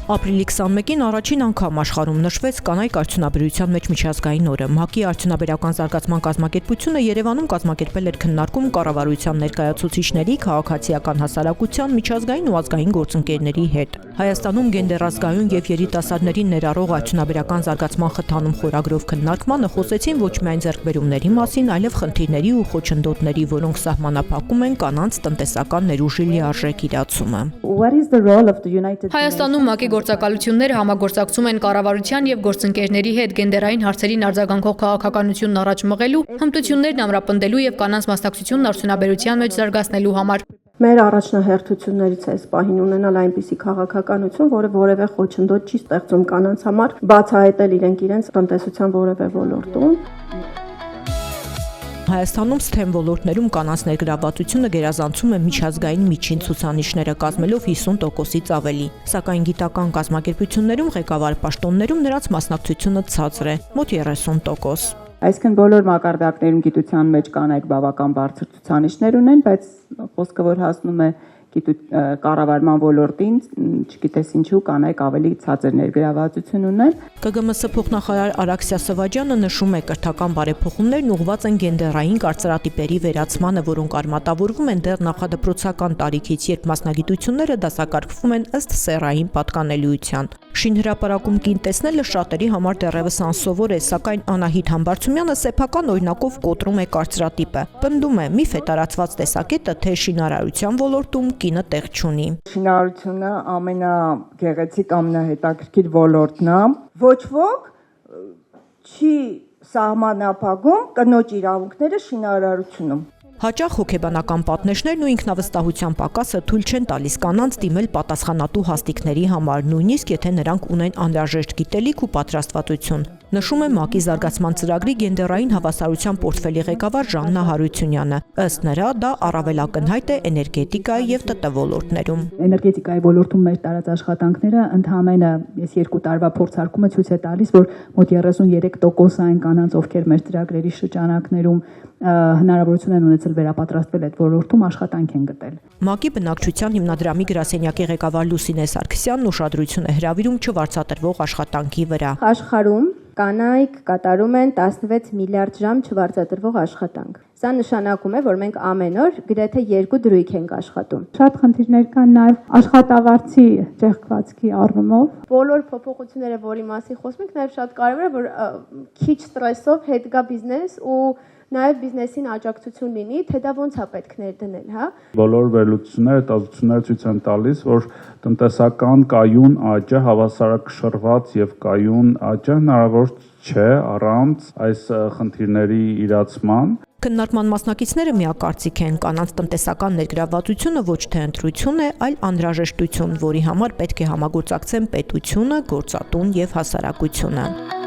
Ապրիլի 21-ին առաջին անգամ աշխարհում նշվեց կանայք արդյունաբերության մեջ միջազգային օրը։ ՄԱԿ-ի արդյունաբերական զարգացման կազմակերպությունը Երևանում կազմակերպել էր քննարկում կառավարության ներկայացուցիչների, քաղաքացիական հասարակության, միջազգային ու ազգային գործընկերների հետ։ Հայաստանում գենդերազգայուն եւ երիտասարդներին ներառող արդյունաբերական զարգացման խթանում խորագրով քննարկմանը խոսեցին ոչ միայն ձեռքբերումների մասին, այլև խնդիրների ու խոչընդոտների, որոնք սահմանափակում են կանանց տնտեսական ներուժի լիարժեք իրացումը։ Հայաստանում ՄԱԿ-ի գործակալությունները համագործակցում են կառավարության եւ գործընկերների հետ գենդերային հարցերին արձագանքող քաղաքականությունն առաջ մղելու, հմտություններն ամրապնդելու եւ կանանց մասնակցությունն արդյունաբերության մեջ զարգացնելու համար։ Մեր առաջնահերթություններից է այս պահին ունենալ այնպիսի քաղաքականություն, որը որևէ խոչընդոտ չի ստեղծում կանանց համար, բացահայտել իրենց տնտեսության որևէ ոլորտում։ Հայաստանում STEM ոլորտներում կանանց ներգրավվածությունը գերազանցում է միջազգային միջին ցուցանիշները, կազմելով 50%-ից ավելի։ Սակայն գիտական կազմակերպություններում ղեկավար պաշտոններում նրանց մասնակցությունը ցածր է՝ մոտ 30%։ Այսինքն բոլոր մակարդակներում գիտության մեջ կանայք բավական բարձր ցուցանիշներ ունեն, բայց խոսքը որ հասնում է կառավարման ոլորտին, չգիտես ինչու կանայք ավելի ցածր ներգրավվածություն ունեն։ ԿԳՄՍ փոխնախարար Արաքսիա Սվաջյանը նշում է, կրթական բարեփոխումներն ուղղված են գենդերային կարծրատիպերի վերացմանը, որոնք արմատավորվում են դեռ նախադպրոցական տարիքից, երբ մասնագիտությունները դասակարգվում են ըստ սեռային պատկանելիության։ Շինհրապարակում կին տեսնելը շատերի համար դեռևս անսովոր է, սակայն Անահիտ Համբարձումյանը սեփական օրինակով կոտրում է կարծրատիպը։ Պնդում է՝ միֆ է տարածված տեսակետը, թե շինարարության ոլորտում կինը տեղ չունի։ Շինարարությունը ամենագեղեցիկ, ամենահետաքրքիր ոլորտն է։ Ոչ ոք չի սահմանափակում կնոջ իրավունքները շինարարությունում։ Հաճախ հոգեբանական պատնեշներն ու ինքնավստահության պակասը թույլ չեն տալիս կանանց դիմել պատասխանատու հաստիքների համար, նույնիսկ եթե նրանք ունեն անհրաժեշտ գիտելիք ու պատրաստվածություն։ Նշում է ՄԱԿ-ի զարգացման ծրագրի գենդերային հավասարության պորտֆելի ղեկավար Ժաննա Հարությունյանը։ Ըստ նրա, դա առավել ակնհայտ է էներգետիկայի եւ ՏՏ ոլորտներում։ Էներգետիկայի ոլորտում մեր տարած աշխատանքները ընդհանրապես այս 2 տարվա փորձարկումը ցույց է տալիս, որ մոտ 33% այն կանանց, ովքեր մեր ծրագրերի շրջանակներում հնարավորություն են ունեցել վերապատրաստվել այդ ոլորտում, աշխատանք են գտել։ ՄԱԿ-ի բնակչության հիմնադրամի գրասենյակի ղեկավար Լուսինե Սարգսյանն ուշադրություն է հրավիրում չվարձատրվող աշխատանքի վրա։ Աշխարհում կանայք կատարում են 16 միլիարդ ժամ չվարձատրվող աշխատանք։ Սա նշանակում է, որ մենք ամեն օր գրեթե 2 դրույք ենք աշխատում։ Շատ խնդիրներ կան նաև աշխատավարձի ճեղքվածքի առումով։ Բոլոր փոփոխությունները, որի մասին խոսում ենք, նաև շատ կարևոր է, որ քիչ ստրեսով հետ գա բիզնես ու նաև բիզնեսին աջակցություն լինի, թե դա ոնց է պետք ներդնել, հա։ Բոլոր վերլուծությունները, հետազոտությունները ցույց են տալիս, որ տնտեսական կայուն աճը, հավասարակշռված եւ կայուն աճը հնարավոր չէ առանց այս խնդիրների իրացման։ Քննարկման մասնակիցները միակարծիք են, կանանց տնտեսական ներգրավվածությունը ոչ թե ընտրություն է, այլ անհրաժեշտություն, որի համար պետք է համագործակցեն պետությունը, գործատուն եւ հասարակությունը։